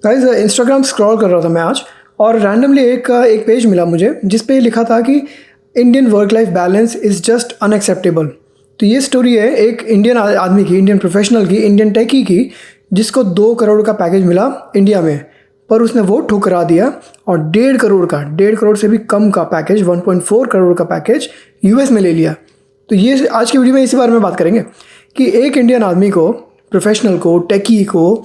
Guys Instagram scroll कर रहा था मैं आज और रैंडमली एक पेज मिला मुझे जिस पे लिखा था कि Indian work life balance is just unacceptable. तो ये स्टोरी है एक इंडियन आदमी की, इंडियन प्रोफेशनल की, इंडियन टेकी की, जिसको 2 करोड़ का पैकेज मिला इंडिया में, पर उसने वो ठुकरा दिया और 1.5 करोड़ से भी कम का पैकेज, 1.4 करोड़ का पैकेज यूएस में ले लिया। तो ये आज की वीडियो में इसी बारे में बात करेंगे कि एक इंडियन आदमी को, प्रोफेशनल को, टेकी को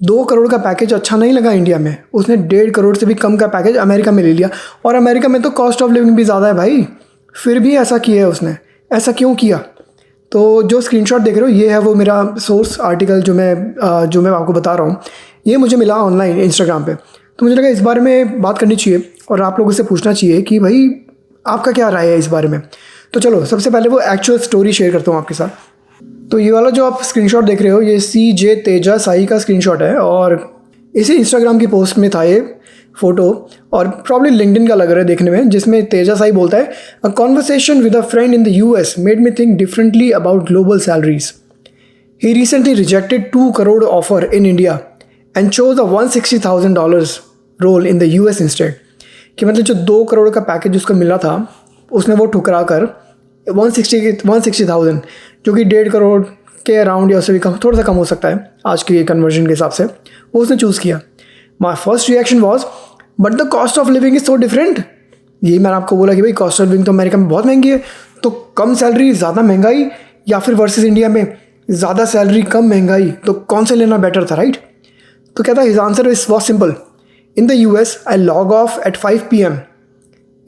2 करोड़ का पैकेज अच्छा नहीं लगा इंडिया में, उसने 1.5 करोड़ से भी कम का पैकेज अमेरिका में ले लिया। और अमेरिका में तो कॉस्ट ऑफ लिविंग भी ज़्यादा है भाई, फिर भी ऐसा किया है उसने। ऐसा क्यों किया? तो जो स्क्रीनशॉट देख रहे हो ये है वो मेरा सोर्स आर्टिकल जो मैं आपको बता रहा हूँ। ये मुझे मिला ऑनलाइन इंस्टाग्राम पे, तो मुझे लगा इस बारे में बात करनी चाहिए और आप लोगों से पूछना चाहिए कि भाई आपका क्या राय है इस बारे में। तो चलो सबसे पहले वो एक्चुअल स्टोरी शेयर करता हूँ आपके साथ। तो ये वाला जो आप स्क्रीनशॉट देख रहे हो ये CJ तेजा साई का स्क्रीनशॉट है और इसी इंस्टाग्राम की पोस्ट में था ये फ़ोटो, और प्रॉब्ली लिंक्डइन का लग रहा है देखने में, जिसमें तेजा साई बोलता है, a conversation with a friend in the US made me think differently about global salaries. He recently rejected 2 crore offer in India and chose a $160,000 role in the US instead. कि मतलब जो 2 करोड़ का पैकेज उसको मिला था उसने वो ठुकरा कर 160,000 जो कि 1.5 करोड़ के अराउंड या उससे भी कम, थोड़ा सा कम हो सकता है आज के कन्वर्जन के हिसाब से, वो उसने चूज़ किया। My first reaction was but the cost of living is so different. यही मैंने आपको बोला कि भाई कॉस्ट ऑफ लिविंग तो अमेरिका में बहुत महंगी है, तो कम सैलरी ज़्यादा महंगाई, या फिर वर्सेस इंडिया में ज़्यादा सैलरी कम महंगाई, तो कौन से लेना बेटर था, राइट? तो कहता है his answer is was simple, in the US I log off at 5 PM,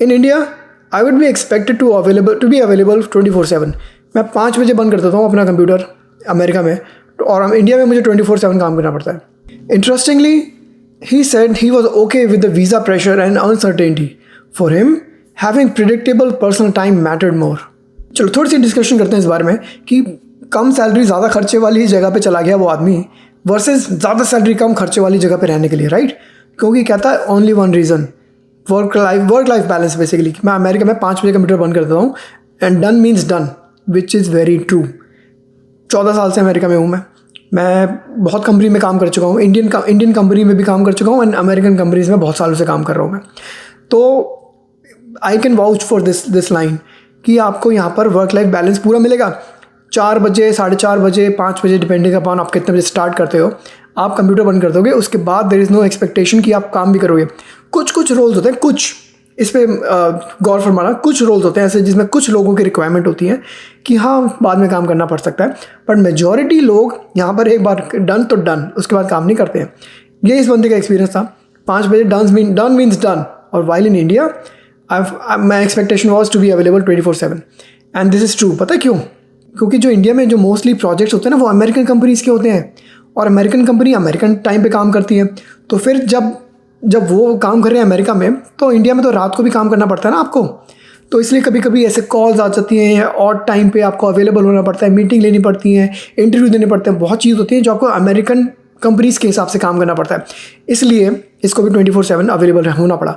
in India I would be expected to be available 24/7। मैं 5 बजे बंद कर देता हूँ अपना कंप्यूटर अमेरिका में, और इंडिया में मुझे 24/7 काम करना पड़ता है। Interestingly he said he was okay with the visa pressure and uncertainty. For him having predictable personal time mattered more. चलो थोड़ी सी डिस्कशन करते हैं इस बारे में कि कम सैलरी ज़्यादा खर्चे वाली जगह पे चला गया वो आदमी वर्सेस ज़्यादा सैलरी कम खर्चे वाली जगह पे रहने के लिए, राइट? क्योंकि कहता है only one reason, work life balance basically. मैं अमेरिका में 5 बजे कंप्यूटर बंद कर देता हूँ and done means done, which is very true. 14 साल से अमेरिका में हूँ मैं बहुत कंपनी में काम कर चुका हूँ, इंडियन कंपनी में भी काम कर चुका हूँ एंड अमेरिकन कंपनीज में बहुत सालों से काम कर रहा हूँ मैं। तो I can vouch for this line कि आपको यहाँ पर वर्क लाइफ बैलेंस पूरा मिलेगा। 4 बजे, 4:30 बजे, 5 बजे, डिपेंडिंग अपॉन आप कितने बजे स्टार्ट करते हो, आप कंप्यूटर बंद कर दोगे। उसके बाद देयर इज़ नो एक्सपेक्टेशन कि आप काम भी करोगे। कुछ रोल्स होते हैं, कुछ इस पर गौर फरमाना, कुछ रोल्स होते हैं ऐसे जिसमें कुछ लोगों की रिक्वायरमेंट होती है कि हाँ बाद में काम करना पड़ सकता है, बट मेजॉरिटी लोग यहाँ पर एक बार डन तो डन, उसके बाद काम नहीं करते हैं। ये इस बंदे का एक्सपीरियंस था। 5 बजे डन मीन्स डन, और while in India my expectation was to be available 24/7 and this is true. पता है क्यों? क्योंकि जो इंडिया में जो मोस्टली प्रोजेक्ट्स होते हैं ना वो अमेरिकन कंपनीज़ के होते हैं, और अमेरिकन कंपनी अमेरिकन टाइम पे काम करती है। तो फिर जब वो काम कर रहे हैं अमेरिका में, तो इंडिया में तो रात को भी काम करना पड़ता है ना आपको। तो इसलिए कभी कभी ऐसे कॉल्स आ जाती हैं, ऑड टाइम पे आपको अवेलेबल होना पड़ता है, मीटिंग लेनी पड़ती हैं, इंटरव्यू देने पड़ते हैं, बहुत चीज़ होती है जो आपको अमेरिकन कंपनीज़ के हिसाब से काम करना पड़ता है। इसलिए इसको भी 24/7 अवेलेबल होना पड़ा।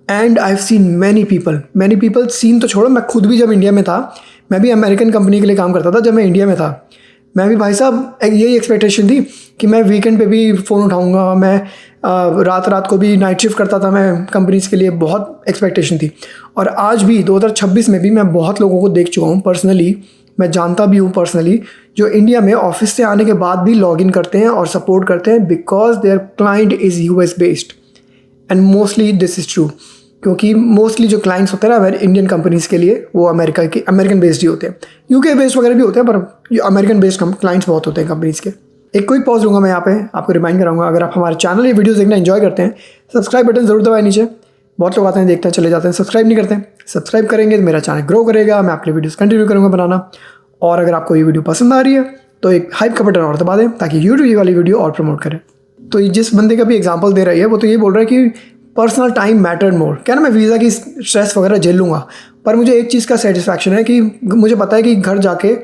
And I have seen many people, seen तो छोड़ो, मैं खुद भी जब इंडिया में था, मैं भी अमेरिकन कंपनी के लिए काम करता था जब मैं इंडिया में था। मैं भी भाई साहब यही एक्सपेक्टेशन थी कि मैं वीकेंड पे भी फ़ोन उठाऊंगा, मैं रात को भी नाइट शिफ्ट करता था मैं कंपनीज़ के लिए, बहुत एक्सपेक्टेशन थी। और आज भी 2026 में भी मैं बहुत लोगों को देख चुका हूँ पर्सनली, मैं जानता भी हूँ पर्सनली, जो इंडिया में ऑफिस से आने के बाद भी लॉगिन करते हैं और सपोर्ट करते हैं because there client is US based. And mostly this is true, क्योंकि मोस्टली जो क्लाइंट्स होते हैं ना इंडियन कंपनीज़ के लिए वो अमेरिकन बेस्ड ही होते हैं, UK बेस्ड वगैरह भी होते हैं, पर अमेरिकन बेस्ड क्लाइंट्स बहुत होते हैं कंपनीज़ के। एक क्विक पॉज लूँगा मैं यहाँ पे, आपको रिमाइंड कराऊंगा, अगर आप हमारे चैनल ये वीडियोस देखना एंजॉय करते हैं, सब्सक्राइब बटन ज़रूर दबाएं नीचे। बहुत लोग आते हैं, देखते हैं, चले जाते हैं, सब्सक्राइब नहीं करते हैं। सब्सक्राइब करेंगे तो मेरा चैनल ग्रो करेगा, मैं आपके लिए वीडियोस कंटिन्यू करूँगा बनाना। और अगर आपको ये वीडियो पसंद आ रही है तो एक हाइप का बटन और दबा दें ताकि यूट्यूब ये वाली वीडियो और प्रमोट करे। तो जिस बंदे का भी एग्जाम्पल दे रही है वो तो ये बोल रहा है कि पर्सनल टाइम मैटर्ड मोर। क्या ना, मैं वीज़ा की स्ट्रेस वगैरह झेल लूँगा, पर मुझे एक चीज़ का सेटिस्फैक्शन है कि मुझे पता है कि घर जाके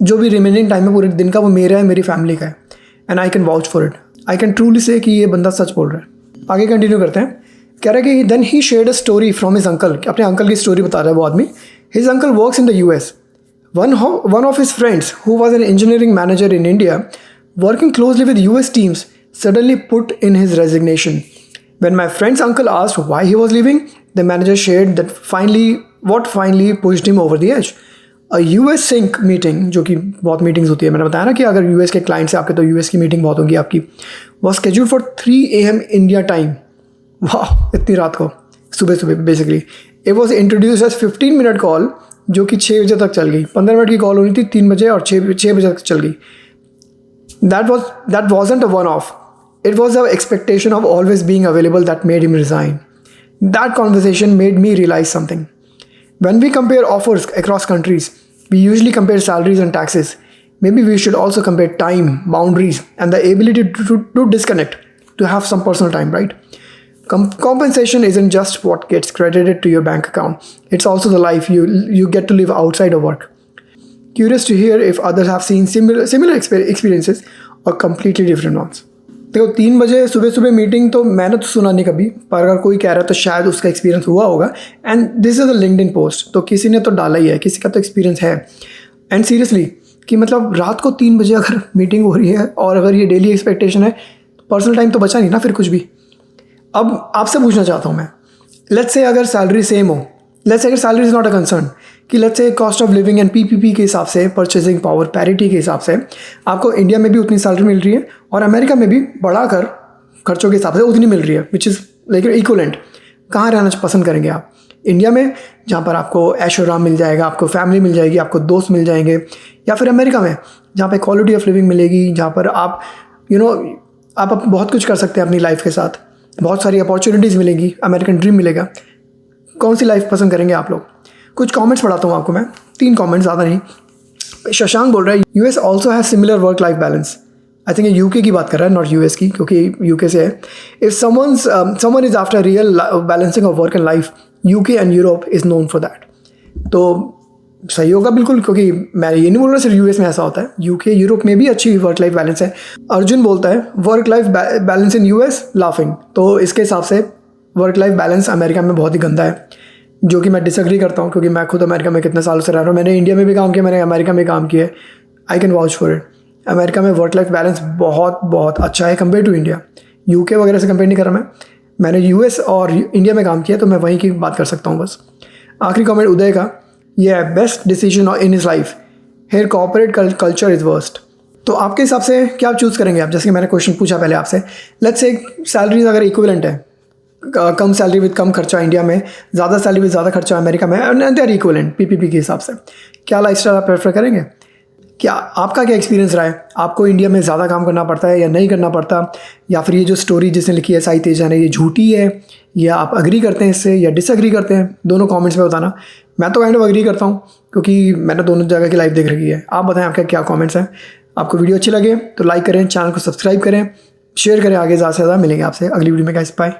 जो भी रिमेनिंग टाइम है पूरे दिन का वो मेरा है, मेरी फैमिली का है, and I can vouch for it. I can truly से कि ये बंदा सच बोल रहा है। आगे कंटिन्यू करते हैं। कह रहा है कि then he shared a story from his uncle, अपने अंकल की स्टोरी बता रहा है वो आदमी। His uncle works in the US। One of his friends who was an engineering manager in India working closely with US teams suddenly put in his resignation. When my friend's uncle asked why he was leaving, the manager shared that what finally pushed him over the edge. A US sync meeting, जो कि बहुत meetings होती है, मैंने बताया ना कि अगर US के क्लाइंट से आपके तो US की मीटिंग बहुत होगी आपकी, was scheduled for 3 AM India time. वाह, इतनी रात को, सुबह basically. It was introduced as 15-minute call जो कि 6 बजे तक चल गई. 15 मिनट की कॉल होनी थी, 3 बजे और 6 बजे तक चल गई. That wasn't a one-off. It was the expectation of always being available that made him resign. That conversation made me realize something. When we compare offers across countries, we usually compare salaries and taxes. Maybe we should also compare time, boundaries, and the ability to disconnect, to have some personal time, right? Compensation isn't just what gets credited to your bank account. It's also the life you get to live outside of work. Curious to hear if others have seen similar experiences or completely different ones. देखो 3 बजे सुबह meeting तो मैंने तो सुना नहीं कभी, पर अगर कोई कह रहा है तो शायद उसका एक्सपीरियंस हुआ होगा. And this is a LinkedIn post, तो किसी ने तो डाला ही है, किसी का तो एक्सपीरियंस है. एंड सीरियसली कि मतलब रात को 3 बजे अगर मीटिंग हो रही है और अगर ये डेली एक्सपेक्टेशन है, तो पर्सनल टाइम तो बचा नहीं ना फिर कुछ भी. अब आपसे पूछना चाहता हूँ मैं, लेट्स से अगर सैलरी सेम हो, लेट्स से अगर salary is not a concern, कि let's say cost of living and PPP के हिसाब से, परचेजिंग पावर पैरिटी के हिसाब से आपको इंडिया में भी उतनी सैलरी मिल रही है और अमेरिका में भी बढ़ाकर खर्चों के हिसाब से उतनी मिल रही है, विच इज़ लाइक इक्वलेंट. कहाँ रहना पसंद करेंगे आप? इंडिया में जहाँ पर आपको ऐशो आराम मिल जाएगा, आपको फैमिली मिल जाएगी, आपको दोस्त मिल जाएंगे, या फिर अमेरिका में जहाँ पर क्वालिटी ऑफ लिविंग मिलेगी, जहाँ पर आप आप बहुत कुछ कर सकते हैं अपनी लाइफ के साथ, बहुत सारी अपॉर्चुनिटीज़ मिलेंगी, अमेरिकन ड्रीम मिलेगा. कौन सी लाइफ पसंद करेंगे आप लोग? कुछ कमेंट्स पढ़ाता हूँ आपको मैं, 3 कमेंट्स, ज़्यादा नहीं. शशांक बोल रहा है US also has similar work life balance. I think ये UK की बात कर रहा है, नॉट US की, क्योंकि UK से है. If someone is after real balancing of work and life, UK and Europe is known for that. तो सही होगा बिल्कुल, क्योंकि मैं ये नहीं बोल रहा सिर्फ US में ऐसा होता है, UK यूरोप में भी अच्छी वर्क लाइफ बैलेंस है. अर्जुन बोलता है वर्क लाइफ बैलेंस इन US लाफिंग. तो इसके हिसाब से वर्क लाइफ बैलेंस अमेरिका में बहुत ही गंदा है, जो कि मैं डिसएग्री करता हूँ, क्योंकि मैं खुद अमेरिका में कितने सालों से रह रहा हूँ. मैंने इंडिया में भी काम किया, मैंने अमेरिका में काम किया है. I can vouch for it. America में वर्क लाइफ बैलेंस बहुत अच्छा है कंपेयर टू इंडिया. UK वगैरह से कंपेयर नहीं कर रहा मैंने US और इंडिया में काम किया, तो मैं वहीं की बात कर सकता हूँ बस. आखिरी कमेंट उदय का, ये best decision in his life, here corporate culture is worst. तो आपके हिसाब से क्या आप चूज़ करेंगे आप? जैसे कि मैंने क्वेश्चन पूछा पहले आपसे, लेट्स से सैलरीज अगर इक्विवेलेंट है, कम सैलरी विद कम खर्चा इंडिया में, ज़्यादा सैलरी विद ज़्यादा खर्चा अमेरिका में, and they are equivalent PPP के हिसाब से, क्या लाइफस्टाइल आप प्रेफर करेंगे? क्या आपका क्या एक्सपीरियंस रहा है? आपको इंडिया में ज़्यादा काम करना पड़ता है या नहीं करना पड़ता? या फिर ये जो स्टोरी जिसने लिखी है साई तेजा ने, ये झूठी है या आप अग्री करते हैं इससे या डिसअग्री करते हैं? दोनों कमेंट्स में बताना. मैं तो काइंड ऑफ अग्री करता हूँ, क्योंकि मैंने दोनों जगह की लाइफ देख रखी है. आप बताएं आपका क्या कमेंट्स हैं. आपको वीडियो अच्छी लगे तो लाइक करें, चैनल को सब्सक्राइब करें, शेयर करें आगे ज़्यादा से ज़्यादा. मिलेंगे आपसे अगली वीडियो में. Guys bye.